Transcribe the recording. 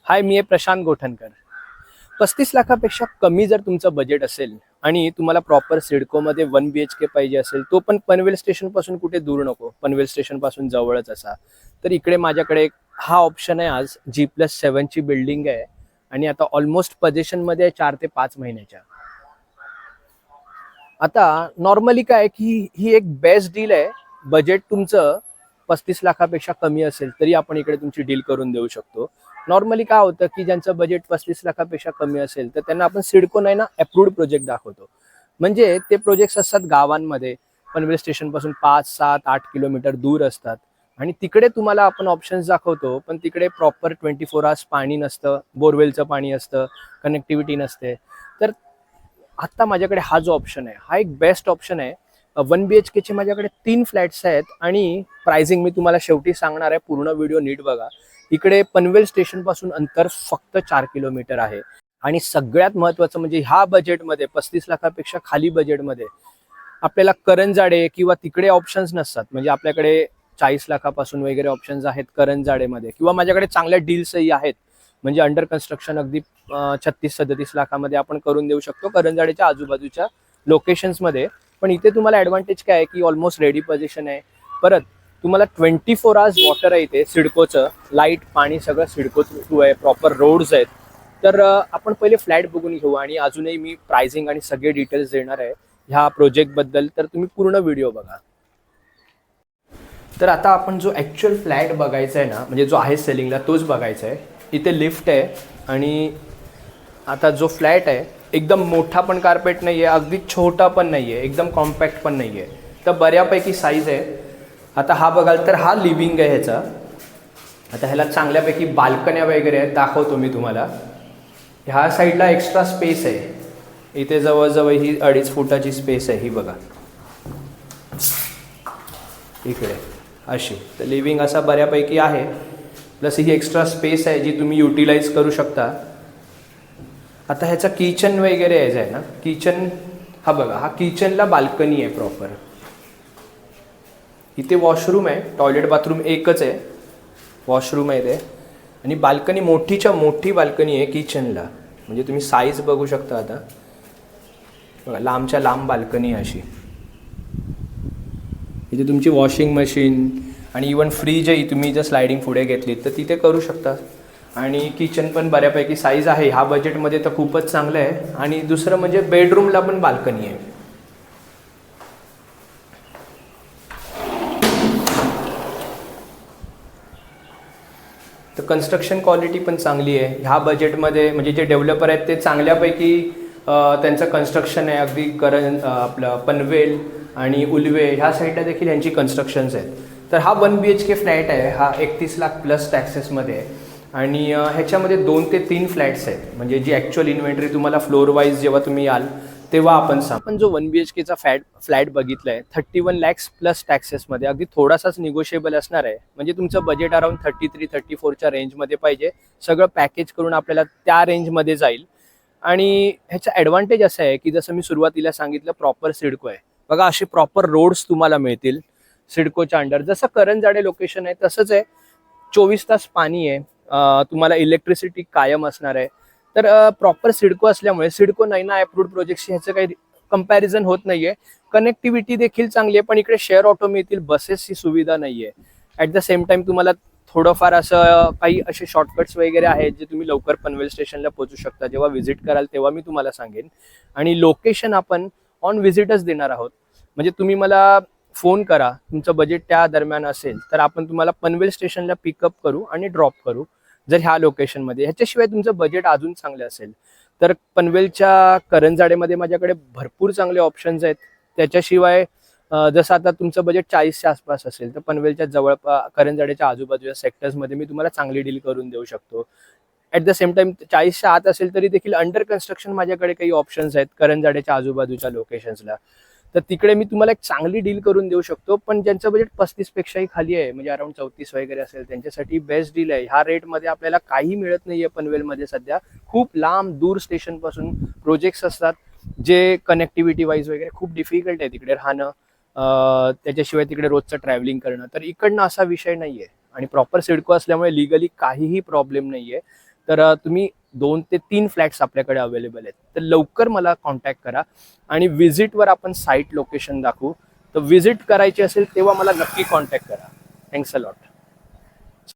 हाय, मी आहे प्रशांत गोठणकर. 35 लाखापेक्षा कमी जर तुमचं बजेट असेल आणि तुम्हाला प्रॉपर सिडकोमध्ये 1 BHK पाहिजे असेल, तो पण पनवेल स्टेशनपासून कुठे दूर नको, पनवेल स्टेशनपासून जवळच असा, तर इकडे माझ्याकडे हा ऑप्शन आहे. आज G+7ची बिल्डिंग आहे आणि आता ऑलमोस्ट पोझिशनमध्ये आहे 4 ते 5 महिन्याच्या. आता नॉर्मली काय की ही एक बेस्ट डील आहे. बजेट तुमचं 35 लाखापेक्षा कमी असेल तरी आपण इकडे तुमची डील करून देऊ शकतो. नॉर्मली काय होतं की ज्यांचं बजेट 35 लाखापेक्षा कमी असेल तर त्यांना आपण सिडको नाही ना अप्रूव्ड प्रोजेक्ट दाखवतो. म्हणजे ते प्रोजेक्ट्स असतात गावांमध्ये, पनवेल स्टेशन पासून 5, 7, 8 किलोमीटर दूर असतात आणि तिकडे तुम्हाला आपण ऑप्शन्स दाखवतो. पण तिकडे प्रॉपर 24 hours पाणी नसतं, बोरवेलचं पाणी असतं, कनेक्टिव्हिटी नसते. तर आत्ता माझ्याकडे हा जो ऑप्शन आहे हा एक बेस्ट ऑप्शन आहे. 1 BHKचे माझ्याकडे 3 फ्लॅट्स आहेत आणि प्राइसिंग मी तुम्हाला शेवटी सांगणार आहे. पूर्ण व्हिडिओ नीट बघा. इकडे पनवेल स्टेशन पासून अंतर फक्त 4 किलोमीटर आहे आणि सगळ्यात महत्वाचं म्हणजे ह्या बजेटमध्ये 35 लाखापेक्षा खाली बजेटमध्ये आपल्याला करंजाडे किंवा तिकडे ऑप्शन्स नसतात. म्हणजे आपल्याकडे 40 लाखापासून वगैरे ऑप्शन्स आहेत करंजाडेमध्ये, किंवा माझ्याकडे चांगल्या डील्सही आहेत. म्हणजे अंडर कन्स्ट्रक्शन अगदी 36-37 लाखामध्ये आपण करून देऊ शकतो करंजाडेच्या आजूबाजूच्या लोकेशन्समध्ये. पण इथे तुम्हाला ॲडव्हान्टेज काय आहे की ऑलमोस्ट रेडी पोझिशन आहे. परत तुम्हाला 24 hours वॉटर आहे इथे, सिडकोचं लाईट पाणी सगळं सिडको थ्रू आहे, प्रॉपर रोड्स आहेत. तर आपण पहिले फ्लॅट बघून घेऊ आणि अजूनही मी प्राइसिंग आणि सगळे डिटेल्स देणार आहे ह्या प्रोजेक्टबद्दल. तर तुम्ही पूर्ण व्हिडिओ बघा. तर आता आपण जो ॲक्च्युअल फ्लॅट बघायचा आहे ना, म्हणजे जो आहे सेलिंगला तोच बघायचा आहे. इथे लिफ्ट आहे आणि आता जो फ्लॅट आहे एकदम मोठा पण कार्पेट नाही आहे, अगदी छोटा पण नाही आहे, एकदम कॉम्पॅक्ट पण नाही आहे, तर बऱ्यापैकी साईज आहे. आता हा बघाल तर हा लिव्हिंग आहे ह्याचा. आता ह्याला चांगल्यापैकी बाल्कन्या वगैरे आहेत, दाखवतो मी तुम्हाला. ह्या साईडला एक्स्ट्रा स्पेस आहे. इथे जवळजवळ ही 2.5 फुटाची स्पेस आहे, ही बघा इकडे अशी. तर लिव्हिंग असा बऱ्यापैकी आहे, प्लस ही एक्स्ट्रा स्पेस आहे जी तुम्ही युटिलाइज करू शकता. आता ह्याचा किचन वगैरे यायचं आहे ना, किचन हा बघा, हा किचनला बाल्कनी आहे प्रॉपर. इथे वॉशरूम आहे, टॉयलेट बाथरूम एकच आहे, वॉशरूम आहे इथे आणि बाल्कनी मोठीच्या मोठी बाल्कनी आहे किचनला. म्हणजे तुम्ही साईज बघू शकता. आता बघा लांबच्या लांब बाल्कनी अशी. इथे तुमची वॉशिंग मशीन आणि इवन फ्रीज आहे, तुम्ही जर स्लायडिंग पुढे घेतली तर तिथे करू शकता. आणि किचन पण बऱ्यापैकी साईज आहे. ह्या बजेटमध्ये तर खूपच चांगलं आहे. आणि दुसरं म्हणजे बेडरूमला पण बाल्कनी आहे. तर कन्स्ट्रक्शन क्वालिटी पण चांगली आहे ह्या बजेटमध्ये. म्हणजे जे डेव्हलपर आहेत ते चांगल्यापैकी त्यांचं कन्स्ट्रक्शन आहे. अगदी आपलं पनवेल आणि उल्वे ह्या साईडला देखील यांची कन्स्ट्रक्शन्स आहेत. तर हा 1 BHK फ्लॅट आहे, हा 31 लाख प्लस टॅक्सेसमध्ये आहे. आणि ह्याच्यामध्ये 2 ते 3 फ्लॅट्स आहेत. म्हणजे जी ॲक्च्युअल इन्व्हेंटरी तुम्हाला फ्लोअर वाईज जेव्हा तुम्ही याल तेव्हा आपण जो 1 BHKचा फ्लॅट बघितला आहे 31 लॅक्स प्लस टॅक्सेसमध्ये, अगदी थोडासाच निगोशिएबल असणार आहे. म्हणजे तुमचं बजेट अराउंड 33-34च्या रेंजमध्ये पाहिजे. सगळं पॅकेज करून आपल्याला त्या रेंजमध्ये जाईल. आणि ह्याचा ॲडव्हान्टेज असं आहे की जसं मी सुरुवातीला सांगितलं, प्रॉपर सिडको आहे बघा. असे प्रॉपर रोड्स तुम्हाला मिळतील सिडकोच्या अंडर. जसं करंजाडे लोकेशन आहे तसंच आहे. 24 तास पाणी आहे, तुम्हाला इलेक्ट्रिसिटी कायम असणार आहे. तर प्रॉपर सिडको असल्यामुळे सिडको नाही ना अप्रूव्ड प्रोजेक्टशी ह्याचं काही कंपॅरिझन होत नाहीये. कनेक्टिव्हिटी देखील चांगली आहे, पण इकडे शेअर ऑटो मिळतील, बसेसची सुविधा नाहीये. ॲट द सेम टाइम तुम्हाला थोडंफार असं काही असे शॉर्टकट्स वगैरे आहेत जे तुम्ही लवकर पनवेल स्टेशनला पोहोचू शकता. जेव्हा व्हिजिट कराल तेव्हा मी तुम्हाला सांगेन. आणि लोकेशन आपण ऑन व्हिजिटच देणार आहोत. म्हणजे तुम्ही मला फोन करा, तुमचं बजेट त्या दरम्यान असेल तर आपण तुम्हाला पनवेल स्टेशनला पिकअप करू आणि ड्रॉप करू जर ह्या लोकेशनमध्ये. ह्याच्याशिवाय तुमचं बजेट अजून चांगलं असेल तर पनवेलच्या करंजाडेमध्ये माझ्याकडे भरपूर चांगले ऑप्शन्स आहेत. त्याच्याशिवाय जसं आता तुमचं बजेट 40च्या आसपास असेल तर पनवेलच्या जवळ करंजाडेच्या आजूबाजूच्या सेक्टर्समध्ये मी तुम्हाला चांगली डील करून देऊ शकतो. ॲट द सेम टाइम 40च्या आत असेल तरी देखील अंडर कन्स्ट्रक्शन माझ्याकडे काही ऑप्शन्स आहेत करंजाडेच्या आजूबाजूच्या लोकेशन्सला. तर तिकडे मी तुम्हाला एक चांगली डील करून देऊ शकतो. पण ज्यांचं बजेट 35पेक्षाही खाली आहे, म्हणजे अराउंड 34 वगैरे असेल, त्यांच्यासाठी बेस्ट डील आहे. ह्या रेटमध्ये आपल्याला काही मिळत नाहीये पनवेलमध्ये सध्या. खूप लांब दूर स्टेशनपासून प्रोजेक्ट्स असतात जे कनेक्टिव्हिटी वाईज वगैरे खूप डिफिकल्ट आहे तिकडे राहणं. त्याच्याशिवाय तिकडे रोजचं ट्रॅव्हलिंग करणं. तर इकडनं असा विषय नाहीये आणि प्रॉपर सिडको असल्यामुळे लिगली काहीही प्रॉब्लेम नाहीये. तर तुम्ही 2 ते 3 फ्लॅट्स आपल्याकडे अवेलेबल आहेत. तर लवकर मला कॉन्टॅक्ट करा आणि व्हिजिटवर आपण साईट लोकेशन दाखवू. तर व्हिजिट करायची असेल तेव्हा मला नक्की कॉन्टॅक्ट करा. Thanks a lot.